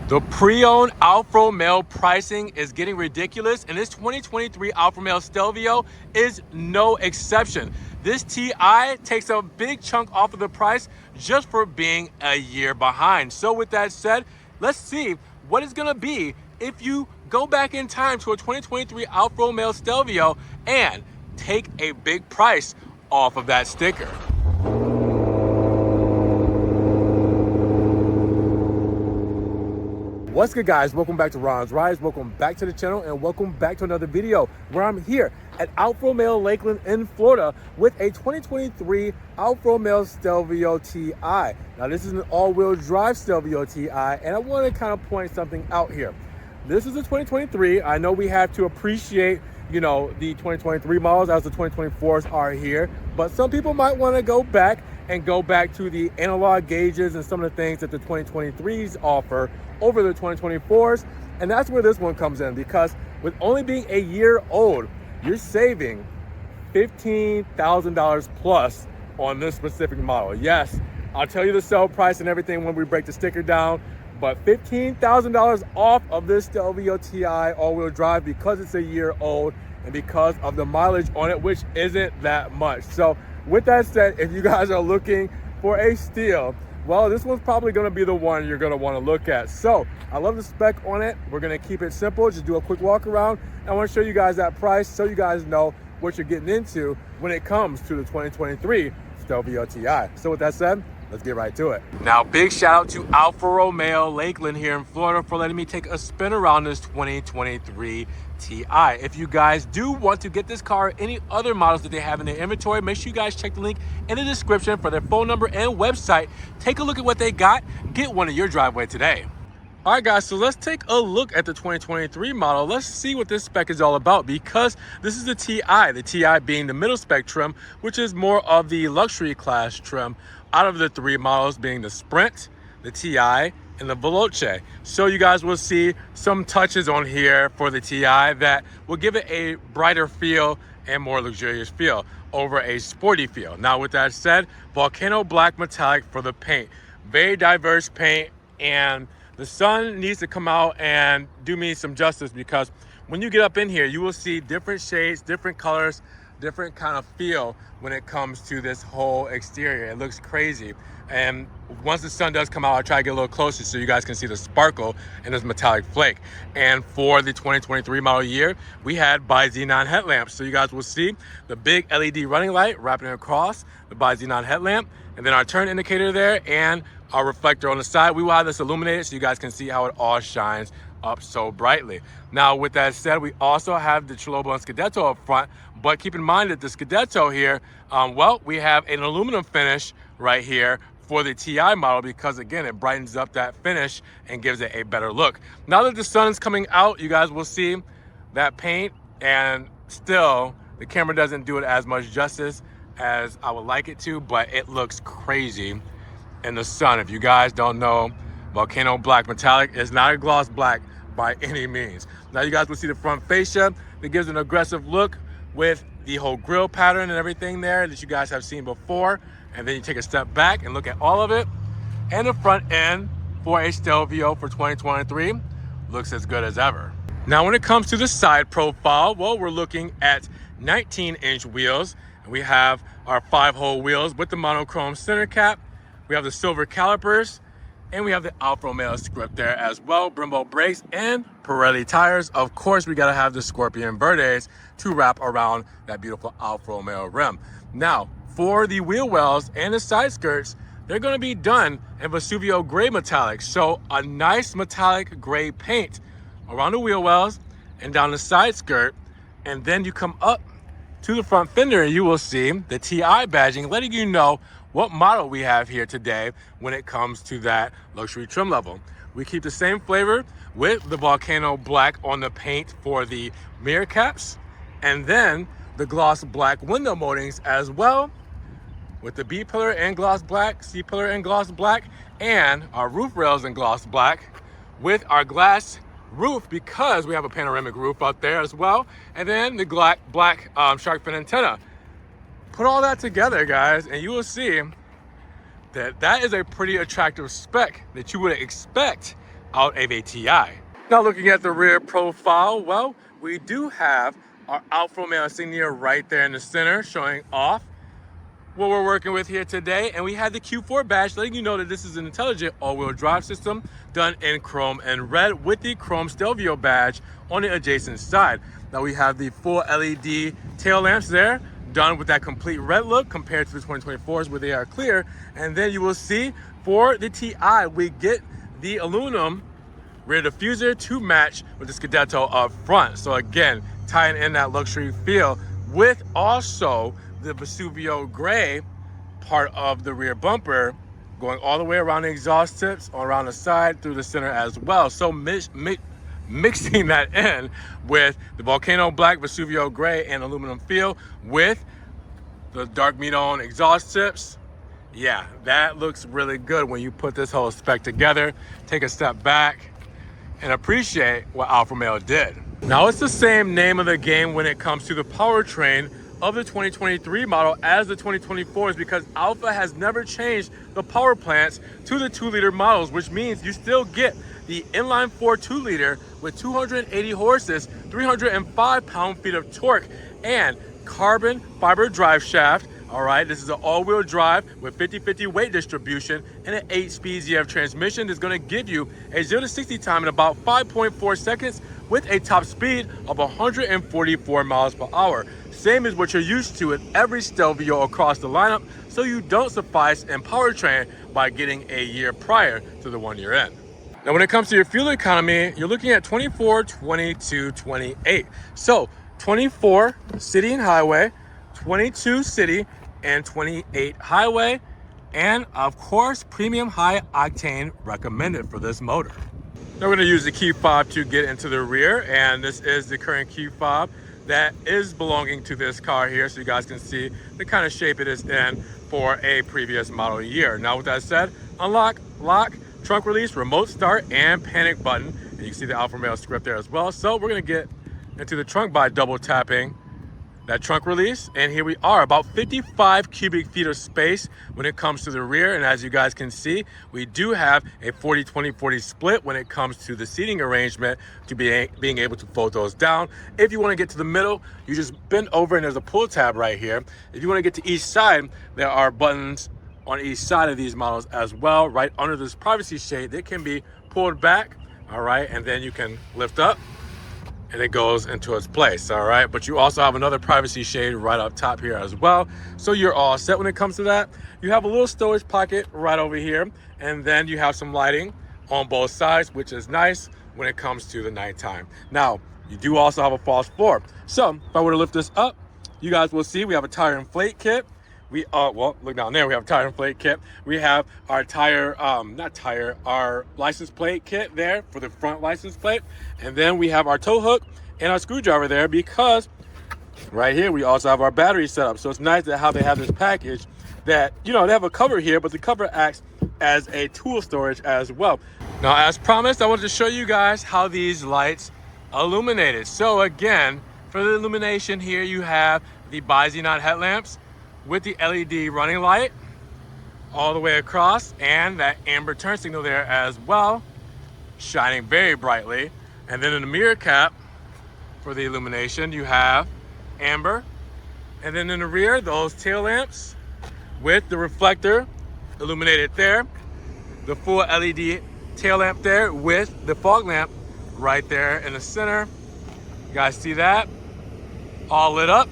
The pre-owned Alfa Romeo pricing is getting ridiculous, and this 2023 Alfa Romeo Stelvio is no exception. This TI takes a big chunk off of the price just for being a year behind. So with that said, let's see what it's gonna be if you go back in time to a 2023 Alfa Romeo Stelvio and take a big price off of that sticker. What's good, guys? Welcome back to Ron's Rides. Welcome back to the channel, and welcome back to another video where I'm here at Alfa Romeo Lakeland in Florida with a 2023 Alfa Romeo Stelvio TI. Now, this is an all-wheel drive Stelvio TI, and I want to kind of point something out here. This is a 2023. I know we have to appreciate, the 2023 models as the 2024s are here, but some people might want to go back to the analog gauges and some of the things that the 2023s offer over the 2024s. And that's where this one comes in, because with only being a year old, you're saving $15,000 plus on this specific model. Yes, I'll tell you the sell price and everything when we break the sticker down, but $15,000 off of this Stelvio TI all-wheel drive because it's a year old and because of the mileage on it, which isn't that much. So with that said, if you guys are looking for a steal, well, this one's probably gonna be the one you're gonna wanna look at. So I love the spec on it. We're gonna keep it simple, just do a quick walk around. I wanna show you guys that price so you guys know what you're getting into when it comes to the 2023 Stelvio TI. So with that said, let's get right to it. Now, big shout out to Alfa Romeo Lakeland here in Florida for letting me take a spin around this 2023 TI. If you guys do want to get this car or any other models that they have in their inventory, make sure you guys check the link in the description for their phone number and website. Take a look at what they got. Get one in your driveway today. All right, guys, so let's take a look at the 2023 model. Let's see what this spec is all about, because this is the TI being the middle spec trim, which is more of the luxury class trim out of the three models, being the Sprint, the TI, and the Veloce. So you guys will see some touches on here for the TI that will give it a brighter feel and more luxurious feel over a sporty feel. Now, with that said, volcano black metallic for the paint. Very diverse paint, and the sun needs to come out and do me some justice, because when you get up in here, you will see different shades, different colors, different kind of feel when it comes to this whole exterior. It looks crazy. And once the sun does come out, I'll try to get a little closer so you guys can see the sparkle in this metallic flake. And for the 2023 model year, we had bi-xenon headlamps. So you guys will see the big LED running light wrapping across the bi-xenon headlamp, and then our turn indicator there, and our reflector on the side. We will have this illuminated so you guys can see how it all shines up so brightly. Now, with that said, we also have the Chalobo and Scudetto up front, but keep in mind that the Scudetto here, we have an aluminum finish right here for the TI model, because again, it brightens up that finish and gives it a better look. Now that the sun is coming out, you guys will see that paint, and still the camera doesn't do it as much justice as I would like it to, but it looks crazy in the sun. If you guys don't know, volcano black metallic is not a gloss black by any means. Now you guys will see the front fascia that gives an aggressive look with the whole grille pattern and everything there that you guys have seen before. And then you take a step back and look at all of it, and the front end for a Stelvio for 2023 looks as good as ever. Now, when it comes to the side profile, well, we're looking at 19-inch wheels, and we have our 5-hole wheels with the monochrome center cap. We have the silver calipers, and we have the Alfa Romeo script there as well, Brembo brakes, and Pirelli tires. Of course, we gotta have the Scorpion Verdes to wrap around that beautiful Alfa Romeo rim. Now, for the wheel wells and the side skirts, they're gonna be done in Vesuvio gray metallic. So a nice metallic gray paint around the wheel wells and down the side skirt. And then you come up to the front fender and you will see the TI badging, letting you know what model we have here today when it comes to that luxury trim level. We keep the same flavor with the volcano black on the paint for the mirror caps, and then the gloss black window moldings as well, with the B pillar and gloss black, C pillar and gloss black, and our roof rails in gloss black with our glass roof, because we have a panoramic roof out there as well, and then the black shark fin antenna. Put all that together, guys, and you will see that is a pretty attractive spec that you would expect out of a TI. Now looking at the rear profile, well, we do have our Alfa Romeo insignia right there in the center showing off what we're working with here today. And we had the Q4 badge letting you know that this is an intelligent all-wheel drive system done in chrome and red with the chrome Stelvio badge on the adjacent side. Now we have the full LED tail lamps there done with that complete red look compared to the 2024s where they are clear. And then you will see for the TI, we get the aluminum rear diffuser to match with the Scudetto up front. So again, tying in that luxury feel with also the Vesuvio gray part of the rear bumper going all the way around the exhaust tips, around the side, through the center as well. So mixing that in with the Volcano black, Vesuvio gray, and aluminum feel with the dark meat-on exhaust tips. Yeah, that looks really good when you put this whole spec together. Take a step back and appreciate what Alfa Romeo did. Now it's the same name of the game when it comes to the powertrain of the 2023 model as the 2024s, because Alfa has never changed the power plants to the 2-liter models, which means you still get the inline 4 2-liter with 280 horses, 305 pound-feet of torque, and carbon fiber drive shaft. All right, this is an all-wheel drive with 50-50 weight distribution and an 8-speed ZF transmission that's going to give you a 0 to 60 time in about 5.4 seconds with a top speed of 144 miles per hour. Same as what you're used to in every Stelvio across the lineup, so you don't suffice in powertrain by getting a year prior to the one you're in. Now, when it comes to your fuel economy, you're looking at 24, 22, 28. So 24 city and highway, 22 city, and 28 highway, and of course premium high octane recommended for this motor. Now we're going to use the key fob to get into the rear, and this is the current key fob that is belonging to this car here, so you guys can see the kind of shape it is in for a previous model year. Now with that said, unlock, lock, trunk release, remote start, and panic button, and you can see the Alfa Romeo script there as well. So we're going to get into the trunk by double tapping that trunk release, and here we are, about 55 cubic feet of space when it comes to the rear. And as you guys can see, we do have a 40-20-40 split when it comes to the seating arrangement to being able to fold those down. If you want to get to the middle, you just bend over and there's a pull tab right here. If you want to get to each side, there are buttons on each side of these models as well. Right under this privacy shade, they can be pulled back, all right, and then you can lift up and it goes into its place, all right? But you also have another privacy shade right up top here as well. So you're all set when it comes to that. You have a little storage pocket right over here, and then you have some lighting on both sides, which is nice when it comes to the nighttime. Now, you do also have a false floor. So if I were to lift this up, you guys will see we have a tire inflate kit. Well, look down there, we have a tire inflate kit. We have our our license plate kit there for the front license plate. And then we have our tow hook and our screwdriver there, because right here, we also have our battery setup. So it's nice that how they have this package that, you know, they have a cover here, but the cover acts as a tool storage as well. Now, as promised, I wanted to show you guys how these lights illuminated. So again, for the illumination here, you have the bi-xenon headlamps with the LED running light all the way across, and that amber turn signal there as well, shining very brightly. And then in the mirror cap for the illumination, you have amber. And then in the rear, those tail lamps with the reflector illuminated there, the full LED tail lamp there with the fog lamp right there in the center. You guys see that? All lit up.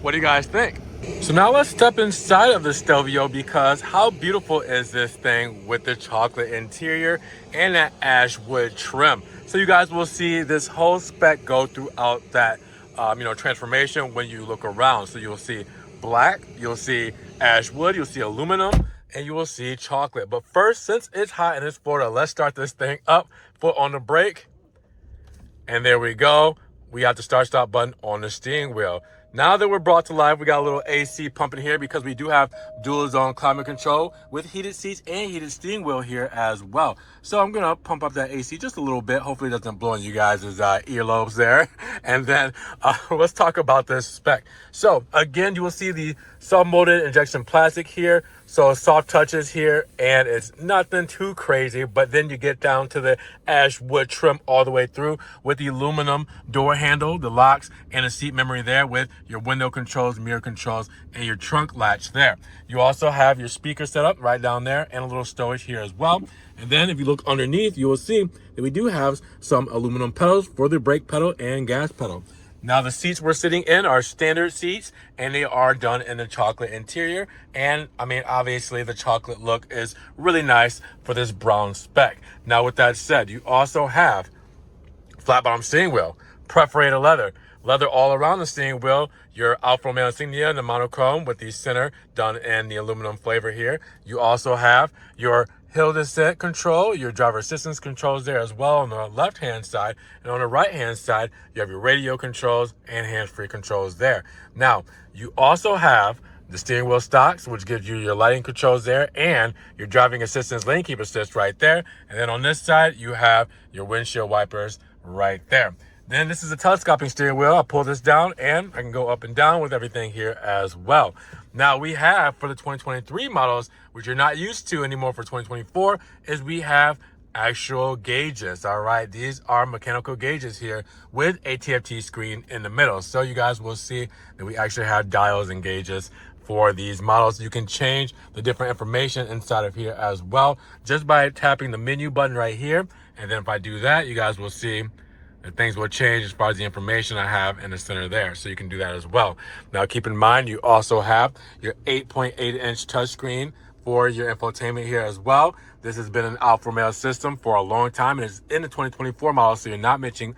What do you guys think? So now let's step inside of the Stelvio, because how beautiful is this thing with the chocolate interior and that ash wood trim. So you guys will see this whole spec go throughout that transformation when you look around. So you'll see black, you'll see ash wood, you'll see aluminum, and you will see chocolate. But first, since it's hot in this Florida, let's start this thing up. Foot on the brake, and there we go. We have the start-stop button on the steering wheel. Now that we're brought to life, we got a little AC pumping here because we do have dual zone climate control with heated seats and heated steering wheel here as well. So I'm gonna pump up that AC just a little bit. Hopefully it doesn't blow in you guys' earlobes there. And then let's talk about this spec. So again, you will see the sub-molded injection plastic here. So soft touches here, and it's nothing too crazy, but then you get down to the ash wood trim all the way through with the aluminum door handle, the locks, and a seat memory there with your window controls, mirror controls, and your trunk latch there. You also have your speaker set up right down there and a little storage here as well. And then if you look underneath, you will see that we do have some aluminum pedals for the brake pedal and gas pedal. Now the seats we're sitting in are standard seats, and they are done in the chocolate interior. And I mean, obviously the chocolate look is really nice for this brown Spec. Now with that said, you also have flat bottom steering wheel, perforated leather all around the steering wheel, your Alfa Romeo insignia in the monochrome with the center done in the aluminum flavor here. You also have your hill descent control, your driver assistance controls there as well on the left hand side, and on the right hand side you have your radio controls and hands-free controls there. Now you also have the steering wheel stocks, which gives you your lighting controls there and your driving assistance lane keep assist right there. And then on this side you have your windshield wipers right there. Then this is a telescoping steering wheel. I'll pull this down and I can go up and down with everything here as well. Now we have for the 2023 models, which you're not used to anymore for 2024, is we have actual gauges. All right, these are mechanical gauges here with a TFT screen in the middle. So you guys will see that we actually have dials and gauges for these models. You can change the different information inside of here as well just by tapping the menu button right here. And then if I do that, you guys will see that things will change as far as the information I have in the center there. So you can do that as well. Now keep in mind, you also have your 8.8-inch touchscreen for your infotainment here as well. This has been an Alfa Romeo system for a long time, and it's in the 2024 model, so you're not missing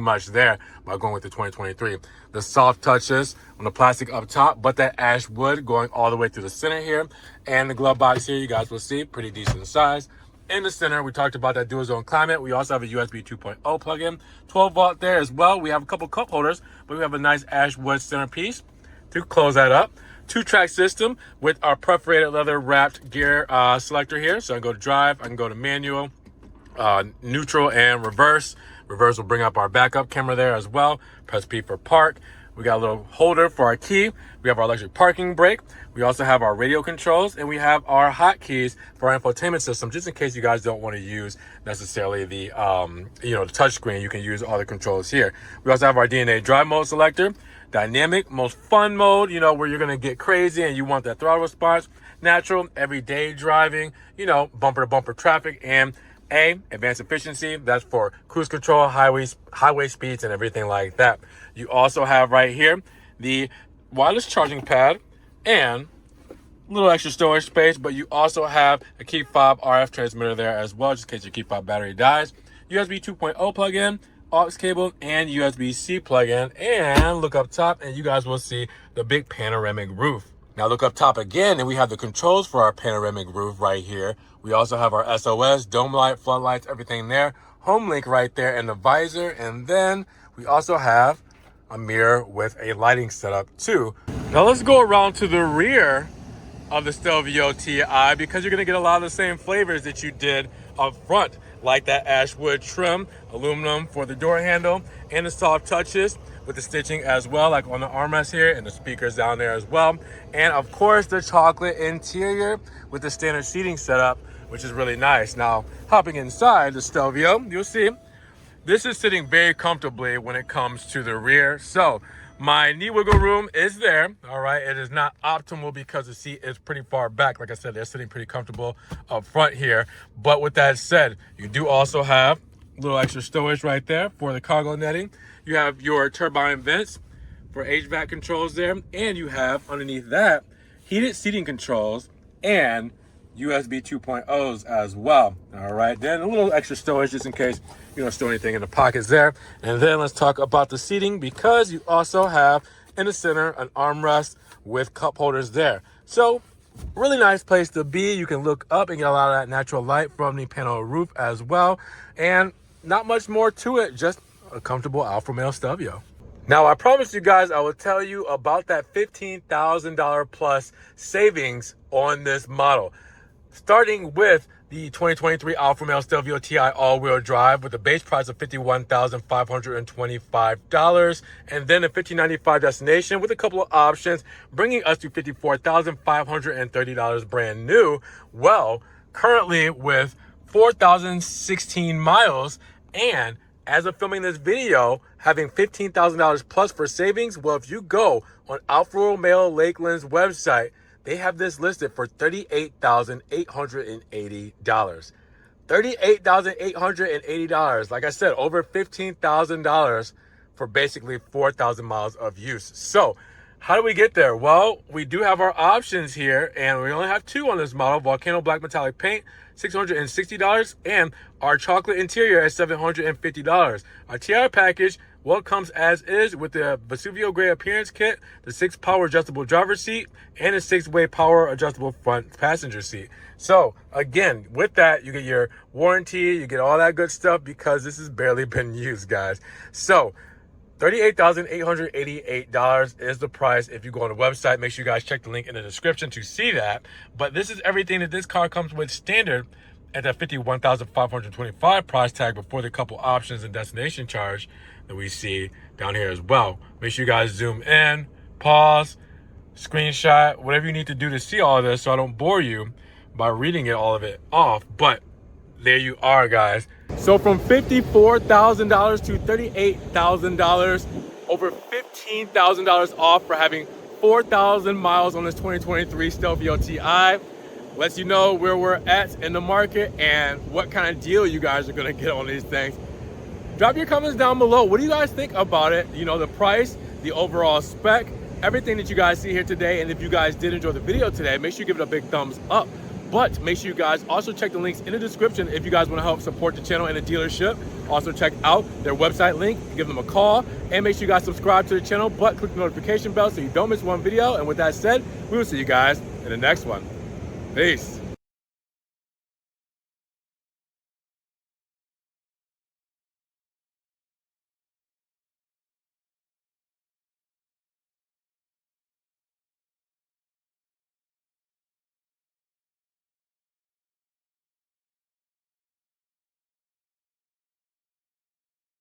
much there by going with the 2023. The soft touches on the plastic up top, but that ash wood going all the way through the center here. And the glove box here, you guys will see, pretty decent size. In the center, we talked about that dual zone climate. We also have a USB 2.0 plug-in, 12 volt there as well. We have a couple cup holders, but we have a nice ash wood centerpiece to close that up. 2-track system with our perforated leather wrapped gear selector here. So I can go to drive, I can go to manual, neutral, and reverse. Reverse will bring up our backup camera there as well. Press P for park. We got a little holder for our key. We have our electric parking brake. We also have our radio controls, and we have our hotkeys for our infotainment system, just in case you guys don't want to use necessarily the, the touch screen. You can use all the controls here. We also have our DNA drive mode selector, dynamic, most fun mode, where you're going to get crazy and you want that throttle response, natural, everyday driving, bumper to bumper traffic, and advanced efficiency. That's for cruise control, highway speeds, and everything like that. You also have right here the wireless charging pad and a little extra storage space, but you also have a key fob RF transmitter there as well, just in case your key fob battery dies. USB 2.0 plug-in, aux cable, and USB-C plug-in. And look up top and you guys will see the big panoramic roof. Now look up top again and we have the controls for our panoramic roof right here. We also have our SOS, dome light, floodlights, everything there. Home link right there in the visor. And then we also have a mirror with a lighting setup too. Now let's go around to the rear of the Stelvio TI, because you're gonna get a lot of the same flavors that you did up front, like that ash wood trim, aluminum for the door handle, and the soft touches with the stitching as well, like on the armrest here, and the speakers down there as well. And of course, the chocolate interior with the standard seating setup, which is really nice. Now, hopping inside the Stelvio, you'll see this is sitting very comfortably when it comes to the rear. So my knee wiggle room is there. All right, it is not optimal because the seat is pretty far back. Like I said, they're sitting pretty comfortable up front here. But with that said, you do also have a little extra storage right there for the cargo netting. You have your turbine vents for HVAC controls there, and you have underneath that heated seating controls and USB 2.0s as well. All right, then a little extra storage just in case you don't store anything in the pockets there. And then let's talk about the seating, because you also have in the center an armrest with cup holders there. So really nice place to be. You can look up and get a lot of that natural light from the panel roof as well. And not much more to it, just a comfortable Alfa Romeo Stelvio. Now, I promised you guys I would tell you about that $15,000 plus savings on this model. Starting with the 2023 Alfa Romeo Stelvio TI all-wheel drive with a base price of $51,525, and then a $1,595 destination with a couple of options, bringing us to $54,530 brand new. Well, currently with 4,016 miles, and as of filming this video, having $15,000 plus for savings. Well, if you go on Alfa Romeo Lakeland's website, they have this listed for $38,880. $38,880. Like I said, over $15,000 for basically 4,000 miles of use. So how do we get there? Well, we do have our options here, and we only have two on this model: Volcano Black Metallic Paint, $660, and our chocolate interior at $750. Our TI package, well, it comes as is with the Vesuvio Gray appearance kit, the 6-power adjustable driver's seat, and a 6-way power adjustable front passenger seat. So again, with that, you get your warranty, you get all that good stuff, because this has barely been used, guys. So $38,888 is the price. If you go on the website, make sure you guys check the link in the description to see that. But this is everything that this car comes with standard at that $51,525 price tag, before the couple options and destination charge that we see down here as well. Make sure you guys zoom in, pause, screenshot, whatever you need to do to see all of this, so I don't bore you by reading all of it off. But there you are, guys. So from $54,000 to $38,000, over $15,000 off for having 4,000 miles on this 2023 Stelvio TI. Lets you know where we're at in the market and what kind of deal you guys are gonna get on these things. Drop your comments down below. What do you guys think about it? You know, the price, the overall spec, everything that you guys see here today. And if you guys did enjoy the video today, make sure you give it a big thumbs up. But make sure you guys also check the links in the description if you guys want to help support the channel and the dealership. Also check out their website link, give them a call, and make sure you guys subscribe to the channel, but click the notification bell so you don't miss one video. And with that said, we will see you guys in the next one. Peace.